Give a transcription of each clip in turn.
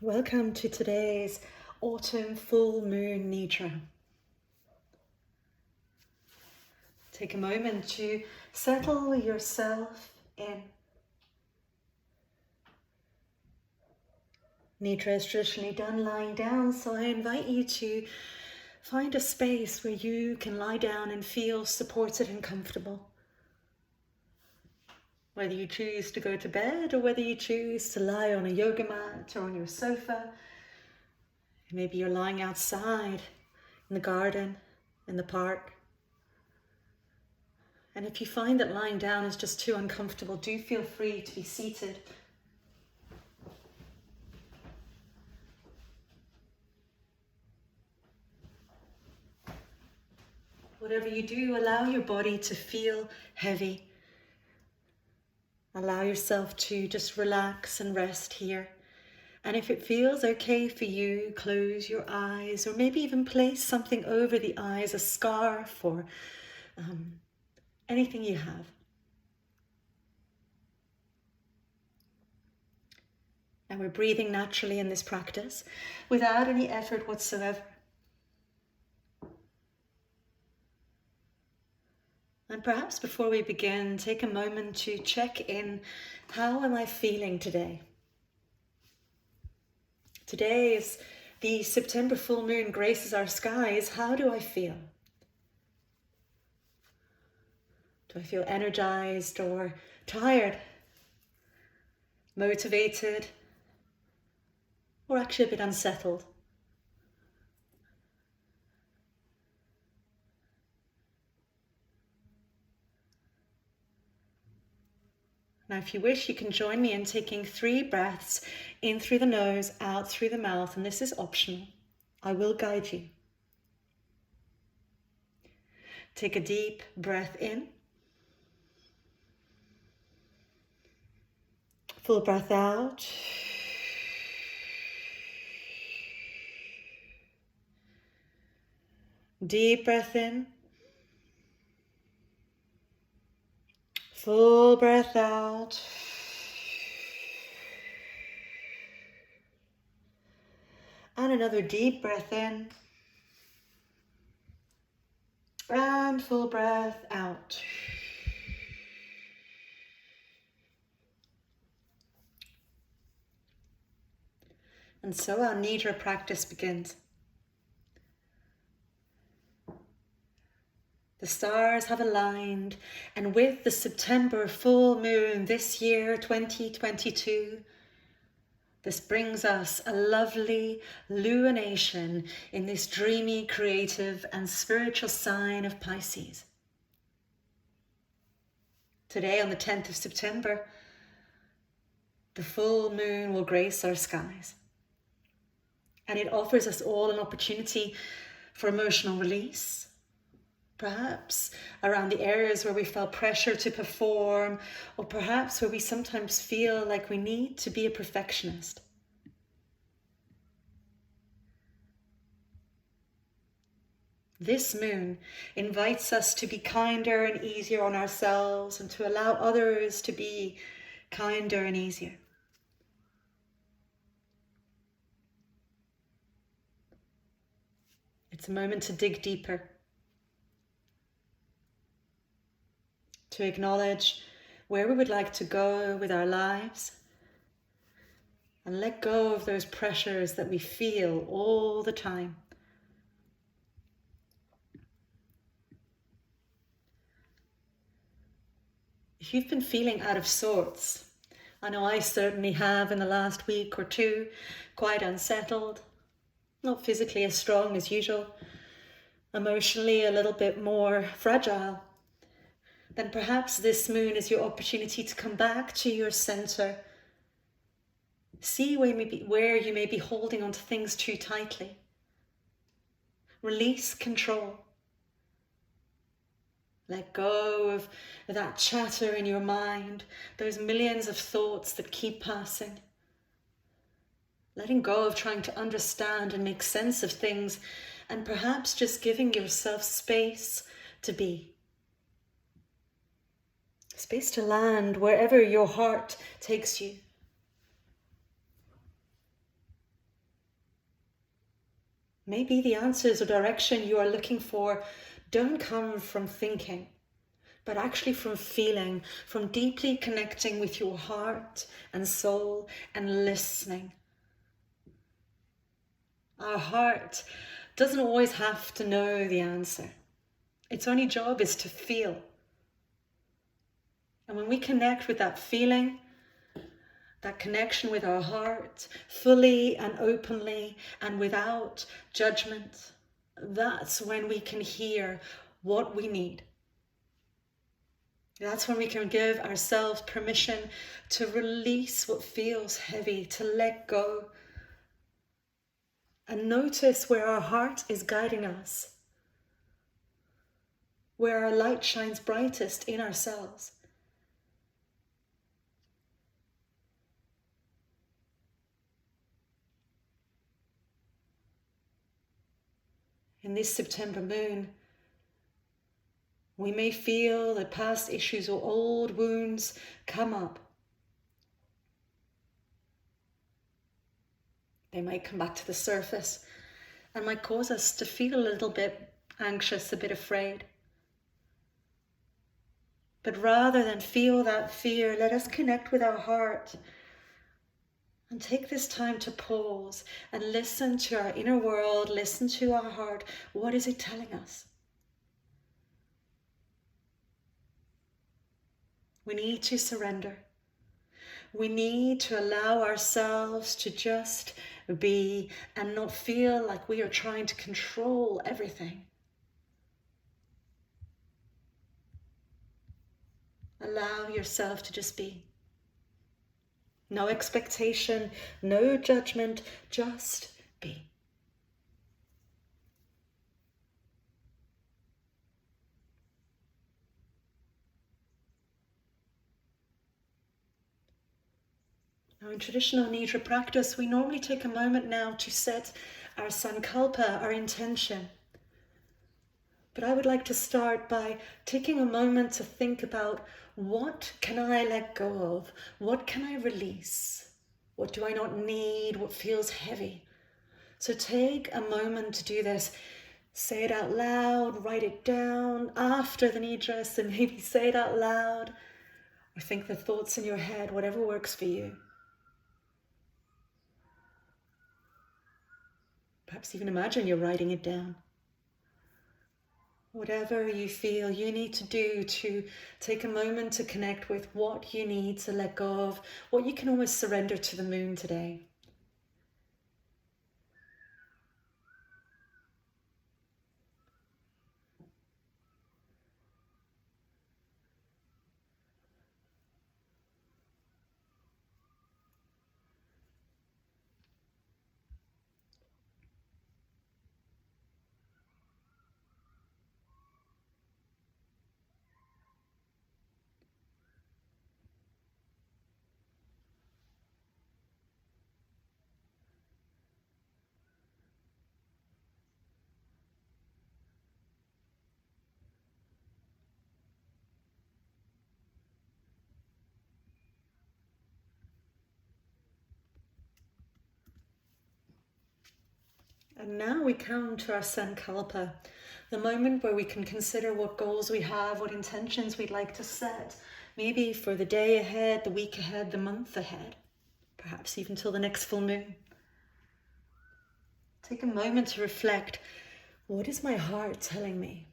Welcome to today's autumn full moon Nidra. Take a moment to settle yourself in. Nidra is traditionally done lying down, so I invite you to find a space where you can lie down and feel supported and comfortable. Whether you choose to go to bed or whether you choose to lie on a yoga mat or on your sofa. Maybe you're lying outside in the garden, in the park. And if you find that lying down is just too uncomfortable, do feel free to be seated. Whatever you do, allow your body to feel heavy. Allow yourself to just relax and rest here. And if it feels okay for you, close your eyes or maybe even place something over the eyes, a scarf or anything you have. And we're breathing naturally in this practice without any effort whatsoever. And perhaps before we begin, take a moment to check in. How am I feeling today? Today is the September full moon graces our skies. How do I feel? Do I feel energized or tired? Motivated? Or actually a bit unsettled? Now, if you wish, you can join me in taking 3 breaths in through the nose, out through the mouth, and this is optional. I will guide you. Take a deep breath in. Full breath out. Deep breath in. Full breath out. And another deep breath in. And full breath out. And so our Nidra practice begins. The stars have aligned, and with the September full moon this year, 2022, this brings us a lovely lumination in this dreamy, creative, and spiritual sign of Pisces. Today, on the 10th of September, the full moon will grace our skies. And it offers us all an opportunity for emotional release, perhaps around the areas where we felt pressure to perform, or perhaps where we sometimes feel like we need to be a perfectionist. This moon invites us to be kinder and easier on ourselves and to allow others to be kinder and easier. It's a moment to dig deeper, to acknowledge where we would like to go with our lives and let go of those pressures that we feel all the time. If you've been feeling out of sorts, I know I certainly have in the last week or two, quite unsettled, not physically as strong as usual, emotionally a little bit more fragile, then perhaps this moon is your opportunity to come back to your center. See where you may be holding onto things too tightly. Release control. Let go of that chatter in your mind, those millions of thoughts that keep passing. Letting go of trying to understand and make sense of things, and perhaps just giving yourself space to be. Space to land wherever your heart takes you. Maybe the answers or direction you are looking for don't come from thinking, but actually from feeling, from deeply connecting with your heart and soul and listening. Our heart doesn't always have to know the answer. Its only job is to feel. And when we connect with that feeling, that connection with our heart, fully and openly and without judgment, that's when we can hear what we need. That's when we can give ourselves permission to release what feels heavy, to let go, and notice where our heart is guiding us, where our light shines brightest in ourselves. In this September moon, we may feel that past issues or old wounds come up. They might come back to the surface and might cause us to feel a little bit anxious, a bit afraid. But rather than feel that fear, let us connect with our heart and take this time to pause and listen to our inner world, listen to our heart. What is it telling us? We need to surrender. We need to allow ourselves to just be and not feel like we are trying to control everything. Allow yourself to just be. No expectation, no judgment, just be. Now, in traditional Nidra practice, we normally take a moment now to set our sankalpa, our intention. But I would like to start by taking a moment to think about, what can I let go of? What can I release? What do I not need? What feels heavy? So take a moment to do this. Say it out loud, write it down after the Nidra, so maybe say it out loud, or think the thoughts in your head, whatever works for you. Perhaps even imagine you're writing it down. Whatever you feel you need to do to take a moment to connect with what you need to let go of, what you can always surrender to the moon today. And now we come to our sankalpa, the moment where we can consider what goals we have, what intentions we'd like to set, maybe for the day ahead, the week ahead, the month ahead, perhaps even till the next full moon. Take a moment to reflect, what is my heart telling me?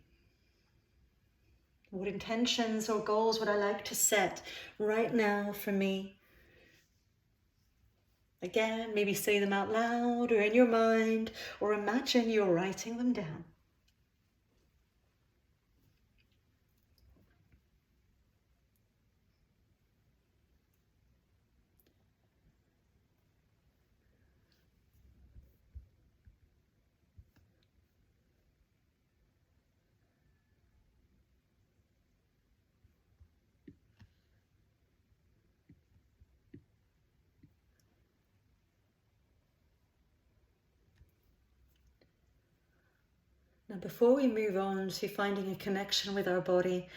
What intentions or goals would I like to set right now for me? Again, maybe say them out loud or in your mind, or imagine you're writing them down. Now, before we move on to finding a connection with our body,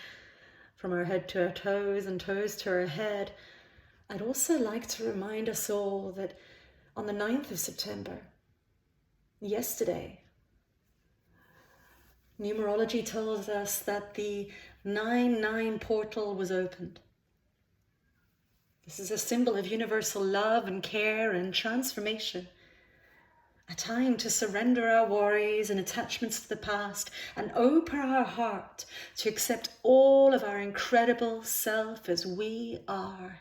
from our head to our toes and toes to our head, I'd also like to remind us all that on the 9th of September, yesterday, Numerology tells us that the 9-9 portal was opened. This is a symbol of universal love and care and transformation. A time to surrender our worries and attachments to the past and open our heart to accept all of our incredible self as we are.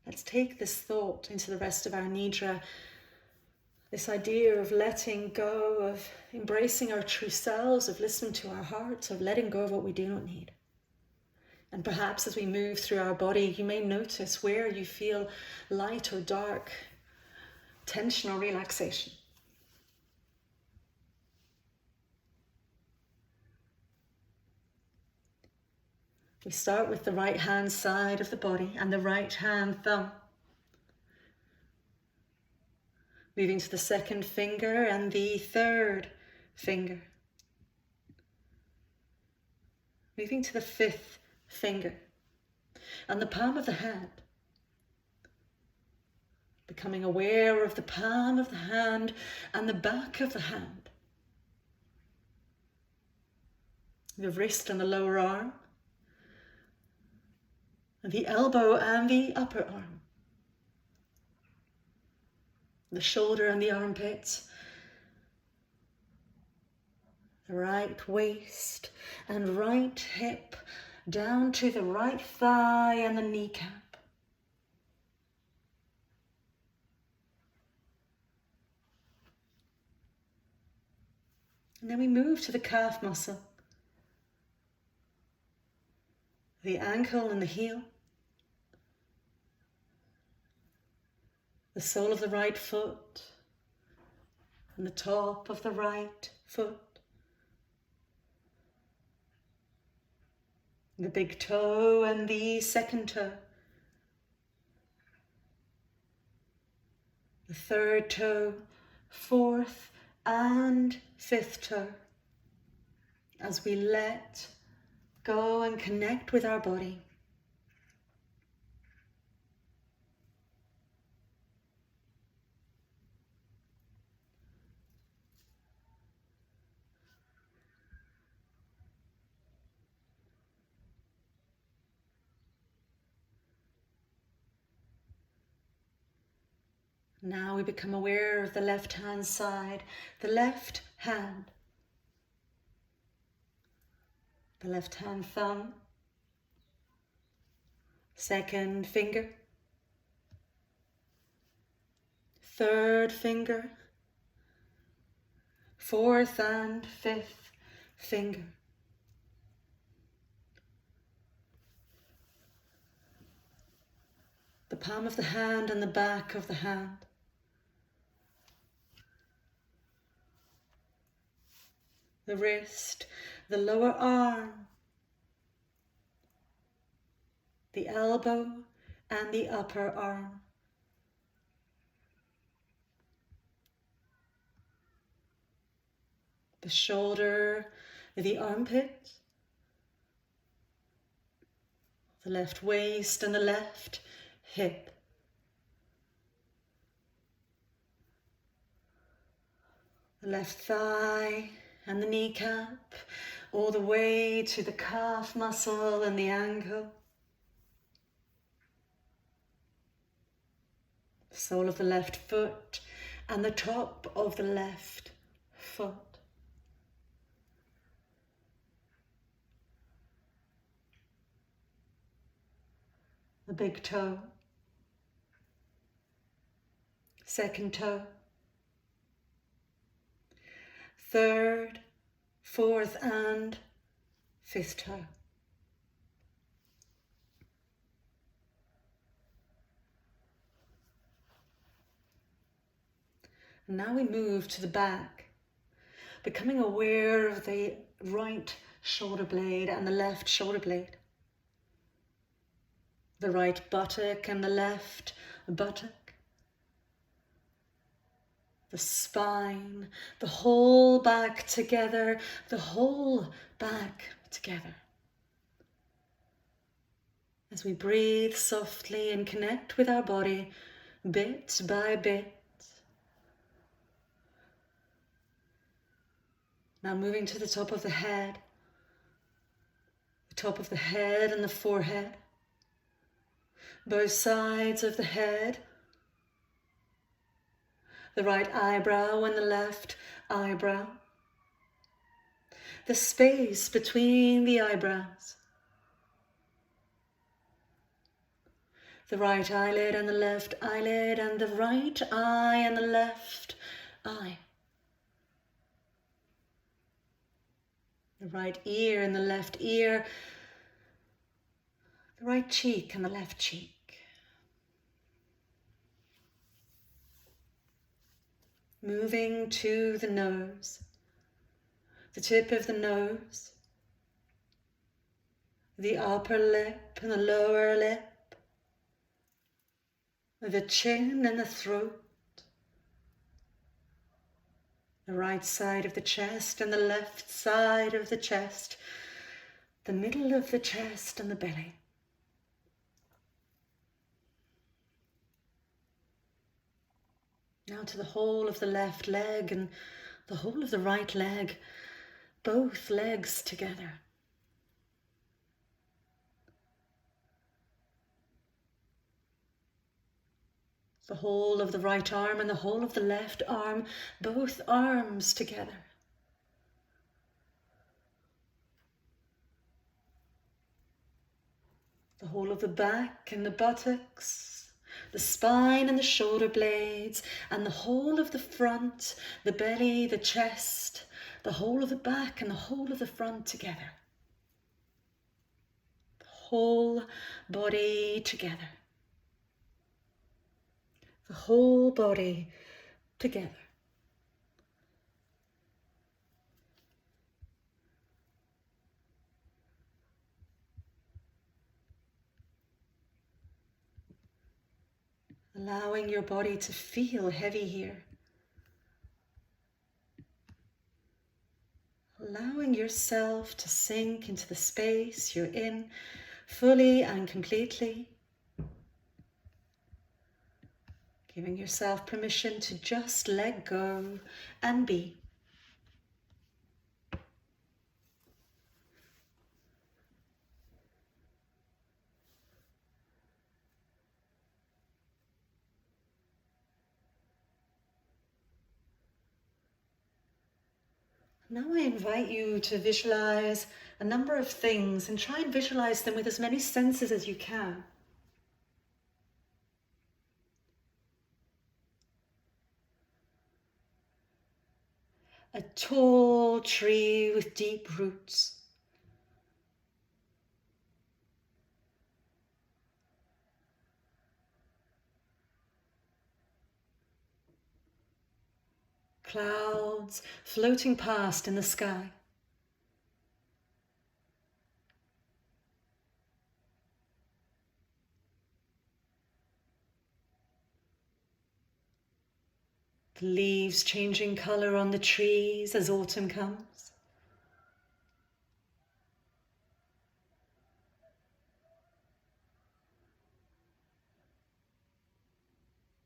Let's take this thought into the rest of our Nidra. This idea of letting go, of embracing our true selves, of listening to our hearts, of letting go of what we do not need. And perhaps as we move through our body, you may notice where you feel light or dark, tension or relaxation. We start with the right hand side of the body and the right hand thumb. Moving to the second finger and the third finger. Moving to the fifth finger and the palm of the hand. Becoming aware of the palm of the hand and the back of the hand. The wrist and the lower arm. And the elbow and the upper arm. The shoulder and the armpits. The right waist and right hip down to the right thigh and the kneecap. And then we move to the calf muscle, the ankle and the heel, the sole of the right foot and the top of the right foot. The big toe and the second toe. The third toe, fourth and fifth toe. As we let go and connect with our body. Now we become aware of the left hand side, the left hand, the left hand thumb, second finger, third finger, fourth and fifth finger. The palm of the hand and the back of the hand. The wrist, the lower arm, the elbow and the upper arm. The shoulder, the armpit, the left waist and the left hip. The left thigh and the kneecap, all the way to the calf muscle and the ankle. The sole of the left foot and the top of the left foot. The big toe, second toe, third, fourth and fifth toe. And now we move to the back, becoming aware of the right shoulder blade and the left shoulder blade. The right buttock and the left buttock. The spine, the whole back together, the whole back together. As we breathe softly and connect with our body bit by bit. Now moving to the top of the head and the forehead, both sides of the head, the right eyebrow and the left eyebrow, the space between the eyebrows, the right eyelid and the left eyelid, and the right eye and the left eye, the right ear and the left ear, the right cheek and the left cheek. Moving to the nose, the tip of the nose, the upper lip and the lower lip, the chin and the throat, the right side of the chest and the left side of the chest, the middle of the chest and the belly. Now to the whole of the left leg and the whole of the right leg, both legs together. The whole of the right arm and the whole of the left arm, both arms together. The whole of the back and the buttocks, the spine and the shoulder blades, and the whole of the front, the belly, the chest, the whole of the back and the whole of the front together. The whole body together. The whole body together. Allowing your body to feel heavy here. Allowing yourself to sink into the space you're in fully and completely. Giving yourself permission to just let go and be. Now I invite you to visualize a number of things and try and visualize them with as many senses as you can. A tall tree with deep roots. Clouds floating past in the sky. The leaves changing colour on the trees as autumn comes.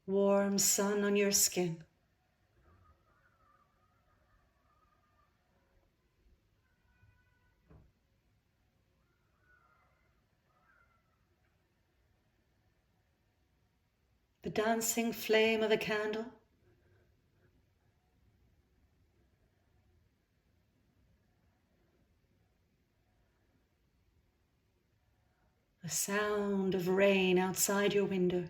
Warm sun on your skin. The dancing flame of a candle. The sound of rain outside your window.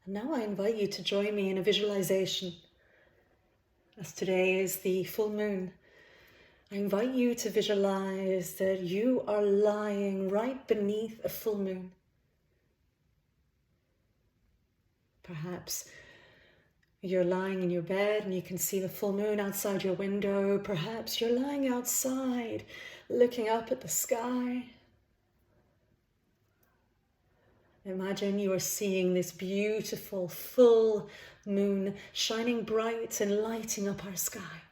And now I invite you to join me in a visualization. As today is the full moon, I invite you to visualize that you are lying right beneath a full moon. Perhaps you're lying in your bed and you can see the full moon outside your window. Perhaps you're lying outside looking up at the sky. Imagine you are seeing this beautiful full moon shining bright and lighting up our sky.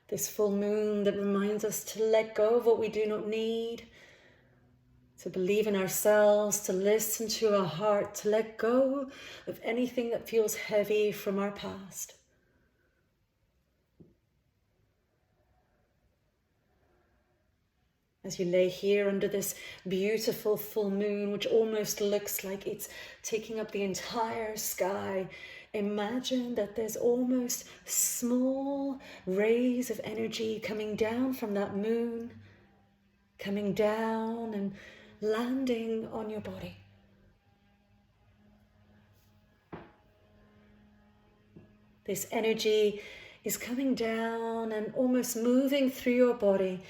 This full moon that reminds us to let go of what we do not need, to believe in ourselves, to listen to our heart, to let go of anything that feels heavy from our past. As you lay here under this beautiful full moon, which almost looks like it's taking up the entire sky, imagine that there's almost small rays of energy coming down from that moon, coming down and landing on your body. This energy is coming down and almost moving through your body,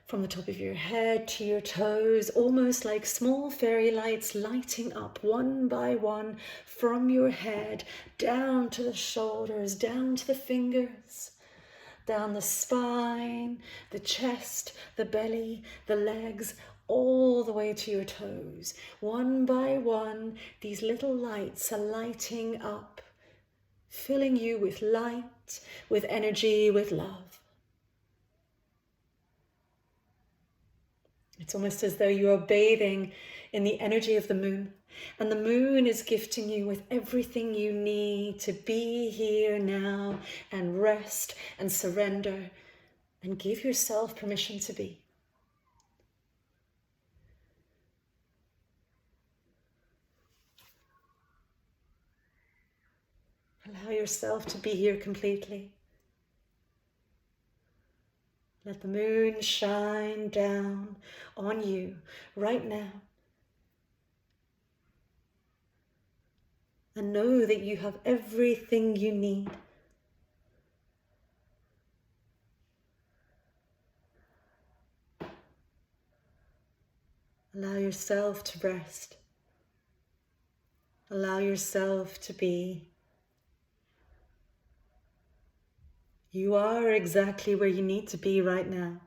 from the top of your head to your toes, almost like small fairy lights lighting up one by one from your head down to the shoulders, down to the fingers, down the spine, the chest, the belly, the legs, all the way to your toes. One by one, these little lights are lighting up, filling you with light, with energy, with love. It's almost as though you are bathing in the energy of the moon, and the moon is gifting you with everything you need to be here now and rest and surrender and give yourself permission to be. Allow yourself to be here completely. Let the moon shine down on you right now. And know that you have everything you need. Allow yourself to rest. Allow yourself to be. You are exactly where you need to be right now.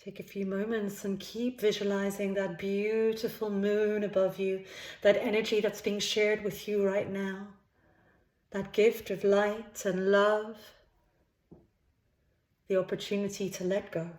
Take a few moments and keep visualizing that beautiful moon above you, that energy that's being shared with you right now, that gift of light and love, the opportunity to let go.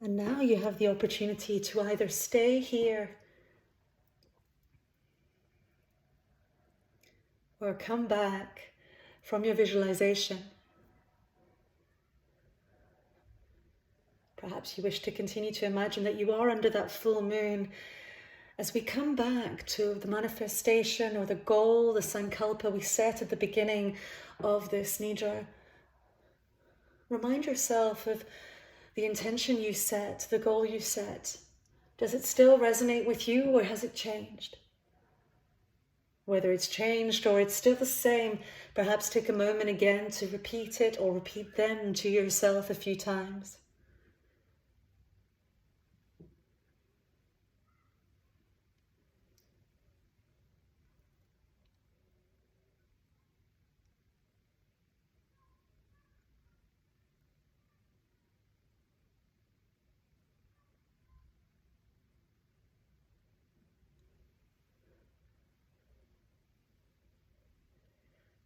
And now you have the opportunity to either stay here or come back from your visualization. Perhaps you wish to continue to imagine that you are under that full moon. As we come back to the manifestation or the goal, the sankalpa we set at the beginning of this Nidra, remind yourself of the intention you set, the goal you set. Does it still resonate with you, or has it changed? Whether it's changed or it's still the same, perhaps take a moment again to repeat it or repeat them to yourself a few times.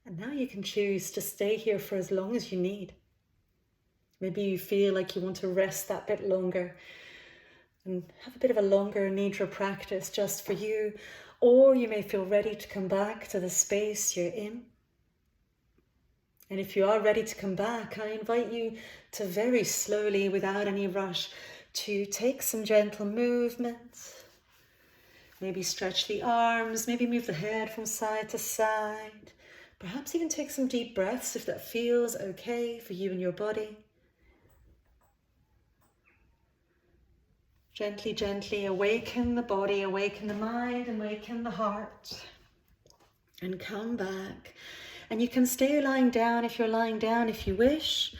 And now you can choose to stay here for as long as you need. Maybe you feel like you want to rest that bit longer and have a bit of a longer Nidra practice just for you, or you may feel ready to come back to the space you're in. And if you are ready to come back, I invite you to very slowly, without any rush, to take some gentle movements. Maybe stretch the arms, maybe move the head from side to side. Perhaps even take some deep breaths if that feels okay for you and your body. Gently, gently awaken the body, awaken the mind, awaken the heart. And come back. And you can stay lying down if you're lying down if you wish,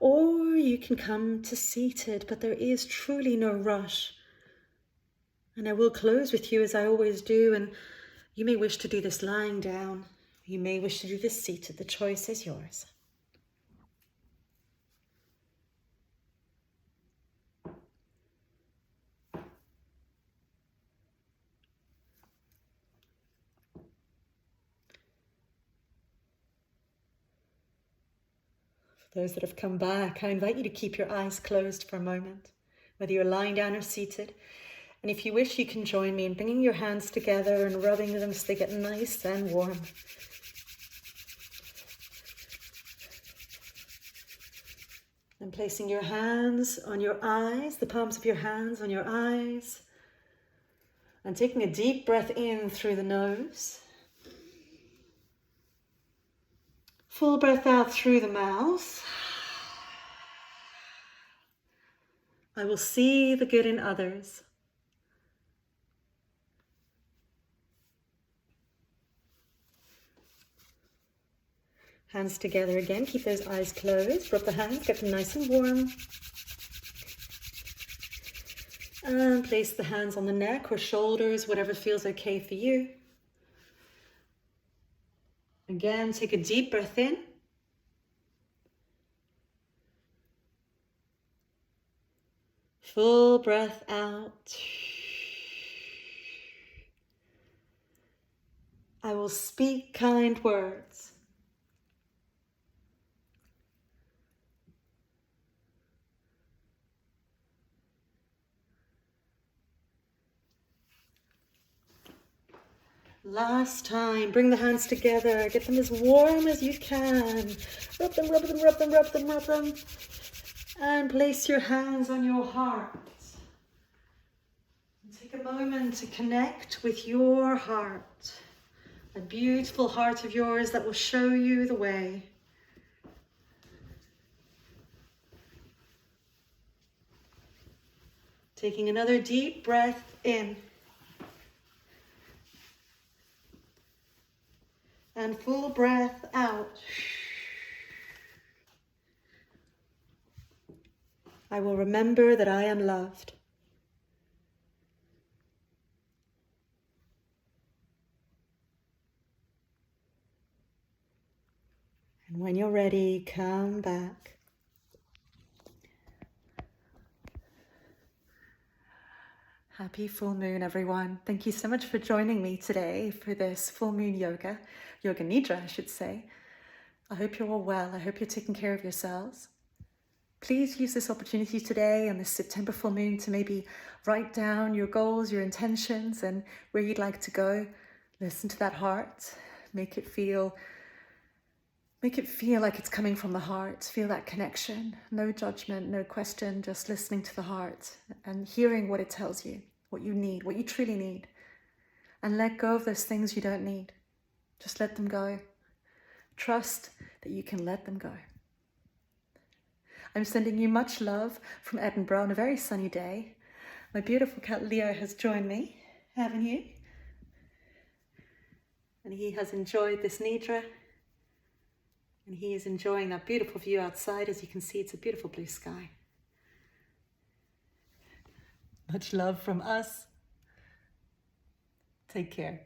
or you can come to seated, but there is truly no rush. And I will close with you as I always do, and you may wish to do this lying down. You may wish to do this seated. The choice is yours. For those that have come back, I invite you to keep your eyes closed for a moment, whether you're lying down or seated. And if you wish, you can join me in bringing your hands together and rubbing them so they get nice and warm. And placing your hands on your eyes, the palms of your hands on your eyes. And taking a deep breath in through the nose. Full breath out through the mouth. I will see the good in others. Hands together again, keep those eyes closed, rub the hands, get them nice and warm. And place the hands on the neck or shoulders, whatever feels okay for you. Again, take a deep breath in. Full breath out. I will speak kind words. Last time, bring the hands together, get them as warm as you can. Rub them, rub them, rub them, rub them, rub them. And place your hands on your heart. And take a moment to connect with your heart. A beautiful heart of yours that will show you the way. Taking another deep breath in. And full breath out. I will remember that I am loved. And when you're ready, come back. Happy full moon, everyone. Thank you so much for joining me today for this full moon yoga Nidra, I should say. I hope you're all well. I hope you're taking care of yourselves. Please use this opportunity today on this September full moon to maybe write down your goals, your intentions, and where you'd like to go. Listen to that heart. Make it feel like it's coming from the heart. Feel that connection. No judgment, no question, just listening to the heart and hearing what it tells you, what you need, what you truly need. And let go of those things you don't need. Just let them go. Trust that you can let them go. I'm sending you much love from Edinburgh on a very sunny day. My beautiful cat Leo has joined me, haven't you? And he has enjoyed this Nidra. And he is enjoying that beautiful view outside. As you can see, it's a beautiful blue sky. Much love from us. Take care.